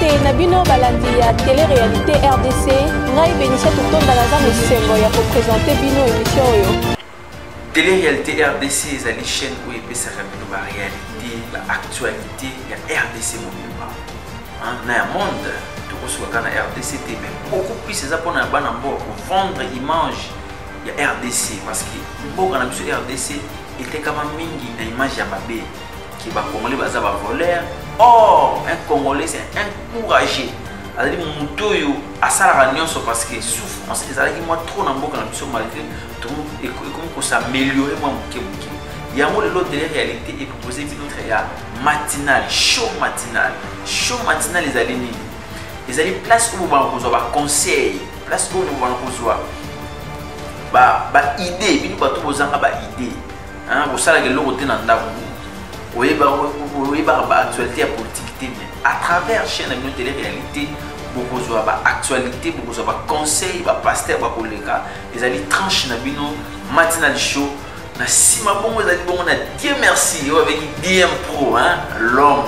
te Nabino balandi ya télé-réalité RDC ngai Bénicia Totonda naza mosengo ya représenter bino émission oyo. Télé-réalité RDC ezali chaîne où epesaka bino ba réalité ba actualité ya RDC mobimba. Na ya monde tokosuka na RDC te mais beaucoup plus eza pona bana mboka vendre image ya RDC parce que mboka na biso RDC était kama mingi na image ya babe qui va congolais baza ba voleur. Or un Congolais c'est encouragé azali mutu oyo asalaka nyonso parce que souffrance ezalaki mwa trop na mboka na biso malgré tout ekomi kosaméliorer mwa moke moke yango lelo télé-réalité eproposé binotre ya matinal show matinal ezali nini ezali place oyo bana kozwa baconseil place oyo bana kozwa baidée bino bato bozanga baidée bosalaka eloko te na ndako oyeba actualité politique mais à travers chaîne de télé-réalité beaucoup de actualité beaucoup de conseils pasteur bakoleka ezali tranche na bino matinal show na sima bongo ezali bongo na Dieu merci avec DM Pro l'homme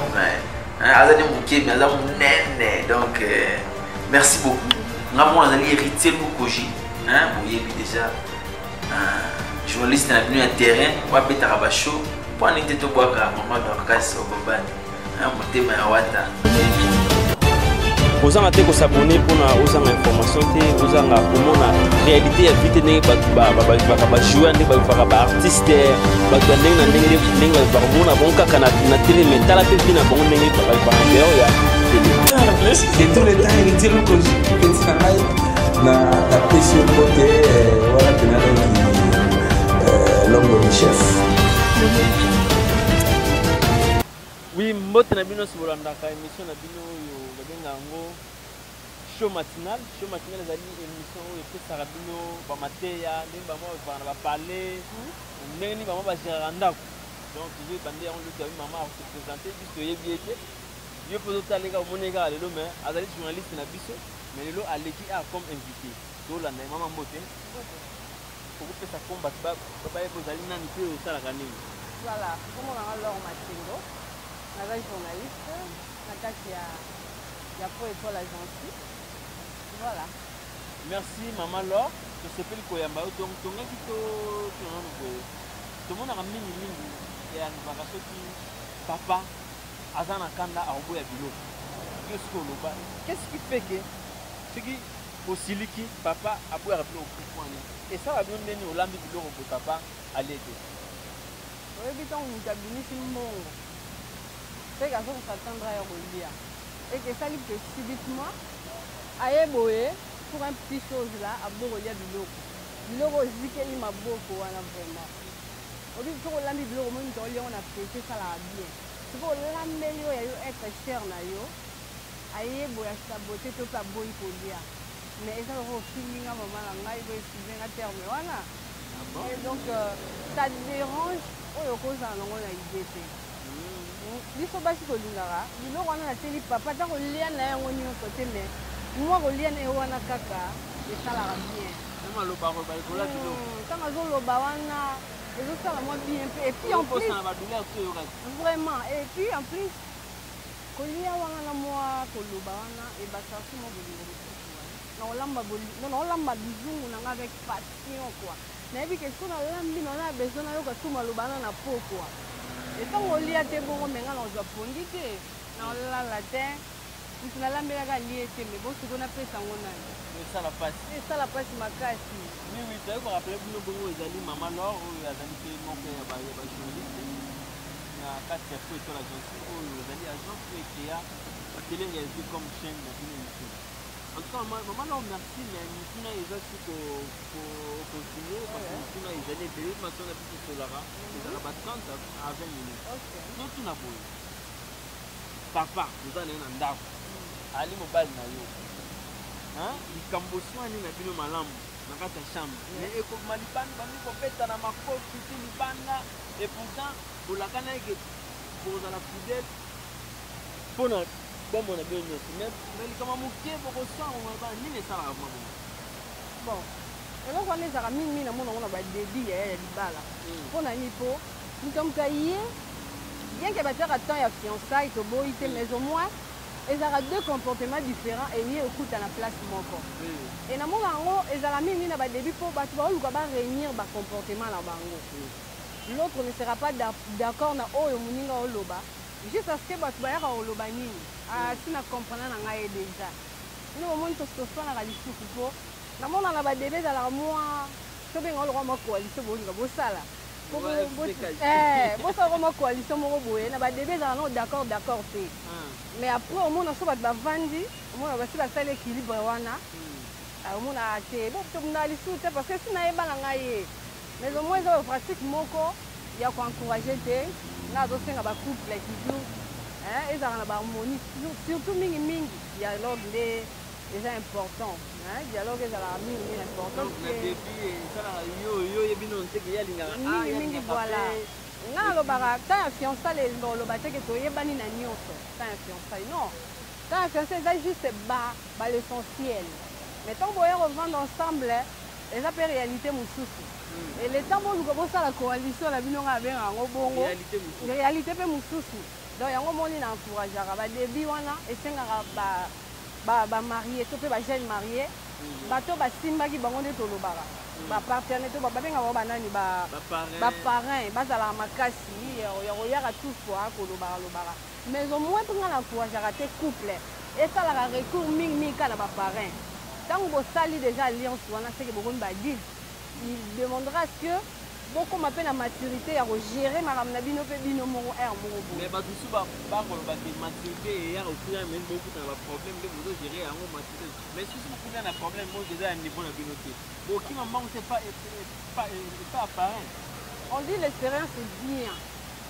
azali muke mais azali munene donc merci beaucoup ngamo azali héritier Lukoji boyebi déjà journaliste na bino ya terrain wa betaka ba show pour en être tout boire maman Dorcas au Bobani motema ya wata ozanga te kosabone mpona ozanga information te ozanga komona réalité ya vite ndenge bato balobaka bajoueur ndenge balobaka baartiste bato ya ndenge na ndenge bakomona bango kaka na tele mais tala mpe na bango ndenge balobaka dehors ya tele de tous les temps héritier Lukoji petit na ngai na pesi yo kote wana pena donki l'homme du chef. Oui, mbote na bino sibolandaka émission na bino oyo babenga yango show matinal ezali émission oyo epesaka bino bamateya ndenge bango bavaka na bapale ndenge nini bango bagéraka ndako donc tozo ebande yango loto yabi mama akoseprésente biso toyebi ete yo mpe ozotaleka omoni kaka lelo mais azali journaliste na biso mais lelo aleki a comme invité tolanda ye mama mbote okopesa comme bato bayeba ozali nani mpe osalaka nini. Voilà, comme on a alors Matingo, on a journaliste, on a Pro et Paul Agency. Voilà. Merci Maman Laure, je sais pas le Koyamba, donc ton gars qui tout le monde a mingi et à nous qui papa Azana Kanda a oublié à Bilo. Qu'est-ce qui fait que ce qui au Siliki papa a oublié à Bilo et ça va bien donner au lambi Bilo pour papa à l'aide. Oui, puis on nous a béni sur le monde. C'est qu'à ce qu'on s'attendra à Rolia. Et que ça lui fait subitement, à Eboé, pour un petit chose là, à Borolia du logo. Du logo, je dis qu'il m'a beaucoup, vraiment. Au lieu de l'ami du logo, on a fait ça là bien. C'est pour l'améliorer, être cher, à Eboé, à sa beauté, tout à beau, il faut dire. Mais ça va au feeling à maman, là, il va estimer à terme. Voilà. Et donc, ça dérange. Oyo koza nango na idée te biso basi kolingaka biloko wana nateli papa ta kolia na yango nyonso te mais mwa kolia na ye wana kaka esalaka bien ntango azoloba wana ezosala mwa bien mpe epuis en plus vraiment epuis en plus kolia wana na mwa koloba wana ebasaki mwa bolingo mosusu naolamba bizungu nanga avec passion quoi. Mais que si on a besoin de tout le monde na pourquoi et tant on lit à tes bons mais on doit prendre on la latin on a la meilleure liée mais bon ce qu'on appelle ça on a ça la passe ma casse oui tu as rappelé que nous bongo ezali maman Laure ou azali pe mon père ba journaliste na quatre fois sur l'agence ou ezali agence qui a télé-réalité comme chaîne de télévision. En tout cas, maman, non, merci, mais nous avons aussi continuer parce que nous avons des périodes, mais on a pu se faire 30 à 20 minutes. Nous, tout n'a pas. Papa, nous allons en dab. Allez, mon base, il cambosse, il n'a plus de malam dans la chambre. Mais comme Maliban, il faut faire dans ma coque, et pourtant, pour la canne, pour la fidèle, pour notre. Bon, on a bien mais comment mouquer pour ça, on va pas ni ça là. Bon, et donc on est à mine, on a débit et bala. On a mis pour nous sommes cahiers. Bien que batteur attend à fiançailles, au beau, mais au moins ils ont deux comportements différents et ils écoutent à la place moko. Et na monga ngo ezala mingi na ba début pour ba tu ba luka ba réunir ba comportement na bango. L'autre ne sera pas d'accord na oyo muninga oloba. Juste parce que ba tu ba ya oloba nini. Ah si na comprendre na ngai déjà. Ni mo monto to so na lisuku po. Na mona na ba début ezala moi to be ngolo mo coalition bolinga bo sala. Bo sa mo coalition mo boye na ba début ezala non d'accord te. Mais après au monde so ba vandi, au monde ba si ba sala équilibre wana. Au monde a été bon to na lisuku parce que si na yeba na ngai. Mais au moins ça pratique moko ya ko encourager te na do senga ba couple toujours et ça na ba harmonie surtout mingi dialogue déjà important dialogue est la mingi important depuis ça yo bino on sait qu'il y a mingi voilà na lo bara ta fiança le lo ba te que to yebani na nyonso ta fiança non ta fiança c'est juste ba l'essentiel mais tant boyer revendre ensemble et ça peut réalité mususu. Et les temps où nous commençons la coalition, la bino nga ben ngo bongo. Réalité pe mususu. Donc yango moni na encourager ba début wana et senga ba marié to pe ba jeune marié. Ba to ba simba ki bango nde to lobara. Ba partenaire to ba benga ba nani ba parrain, ba za la makasi ya yaka tout fois ko lobara. Mais au moins pour nga encourager te couple. Et ça la recours mingi kana ba parrain. Tant que vous salez déjà alliance, c'est que vous avez il demandera à ce que beaucoup m'appellent la maturité à gérer ma ramnabino bino mon air mon mais ba tout ba maturité et au final même beaucoup dans le problème de vous gérer à maturité mais si vous avez un problème moi déjà à niveau de binoté bon qui maman c'est pas apparent on dit l'expérience c'est bien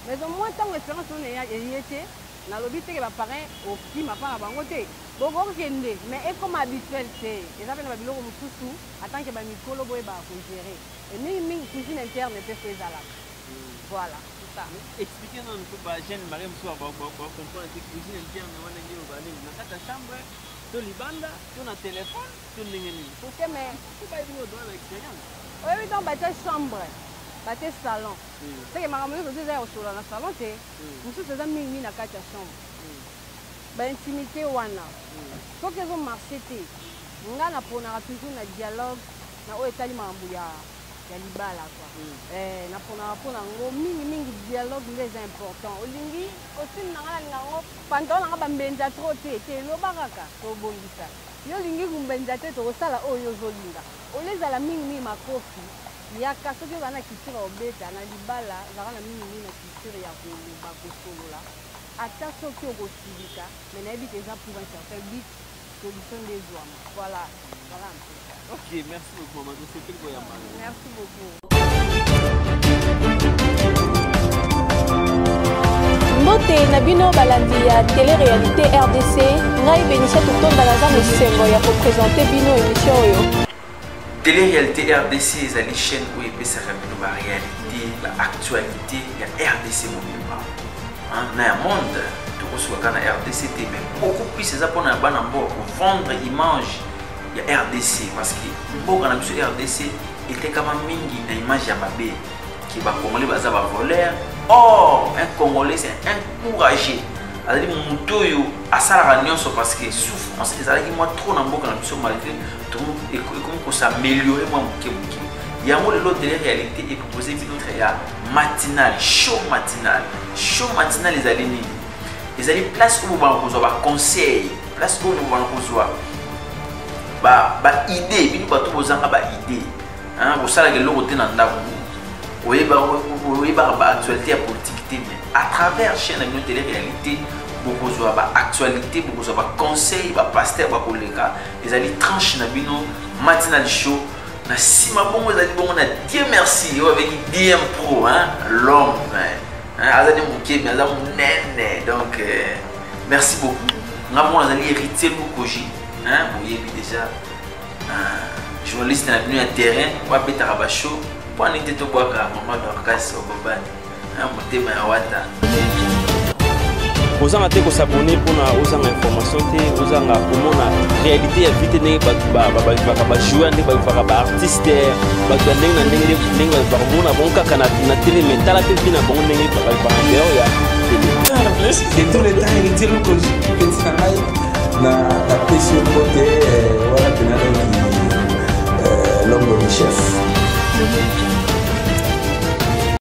mais au moins tant l'expérience on est été na lobby te ba parrain au qui m'a pas bango te bogo kende mais et comme habituel c'est et ça fait na biloko mususu attend que ba mikolo boy ba ko gérer et mingi cuisine interne peut faire ça là voilà c'est ça expliquez-nous un peu ba jeune marié mususu ba comprendre que cuisine interne wana ndio ba nini na kata chambre to libanda to na téléphone to ningeni parce que mais tout ba bino dans l'expérience oui dans ba chambre bate salon c'est que makambo yo déjà au salon na salon te mususu c'est mingi na kata chambre ba intimité wana faut que zo marché te nga na pona toujours na dialogue na o etali mambu ya libala quoi na pona ngo mingi dialogue les important olingi aussi na nga ngo pendant na ba mbenza trop te lo baraka ko bongisa yo lingi kumbenza te to sala oyo zolinga oleza la mingi makofi yaka soki wana kitira obeta na libala zaka na mingi na kitira ya koloba kosolola ata soki okosilika mais nayebi que eza pour un certain but solution des hommes voilà un peu ça. Ok, merci beaucoup maman, c'était le goyama. Merci beaucoup. Mbote na bino balandi ya télé-réalité RDC ngai Bénicia totonda naza mosengo ya koprésenter bino émission oyo. Télé-réalité RDC ezali chaîne oyo epesaka bino ba réalité ba actualité ya RDC mobimba na ya monde tokosuka na RDC te mais beaucoup plus eza mpona bana mboka vendre image ya RDC parce que mboka na biso RDC etekama mingi na image ya mabe ki bakongolais baza bavoleur. Or un Congolais c'est encouragé azali moto oyo asalaka nyonso parce que souffrance ezalaki mwa trop na mboka na biso malgré ekomi kosaméliorer mwa moke yango lelo télé-réalité eproposé binotre ya matinal show matinal ezali nini ezali place oyo bobana kozwa baconseil place oyo bobana kozwa baidée bino bato bozanga baidée bosalaka eloko te na ndako oyebaka baactualité ya politique te mais à travers chaîne na bino télé-réalité bokozwa baactualité bokozwa baconseil bapaster bakoleka ezali tranche na bino matinal show na sima bongo ezali bongo na Dieu merci oyo avec DM Pro l'homme azali moke mais aza monene donc merci beaucoup nga mona azali héritier Lukoji boyebi déjà journaliste na bino ya terrain wabetaka bashow mpo ani te tobwaka mama Dorcas obobani motema ya wata ozanga te kosabone mpona ozanga information te ozanga komona réalité ya vie te ndenge bato balivaka bajoueur ndenge balivaka baartiste bato ya ndenge na ndenge balivaka bongo na bango kaka na tele mais tala mpe vi na bango ndenge balivaka dehors ya tele de tous les temps héritier lokozi petit na ngai na pesi côté voilà penalo l'homme de chef.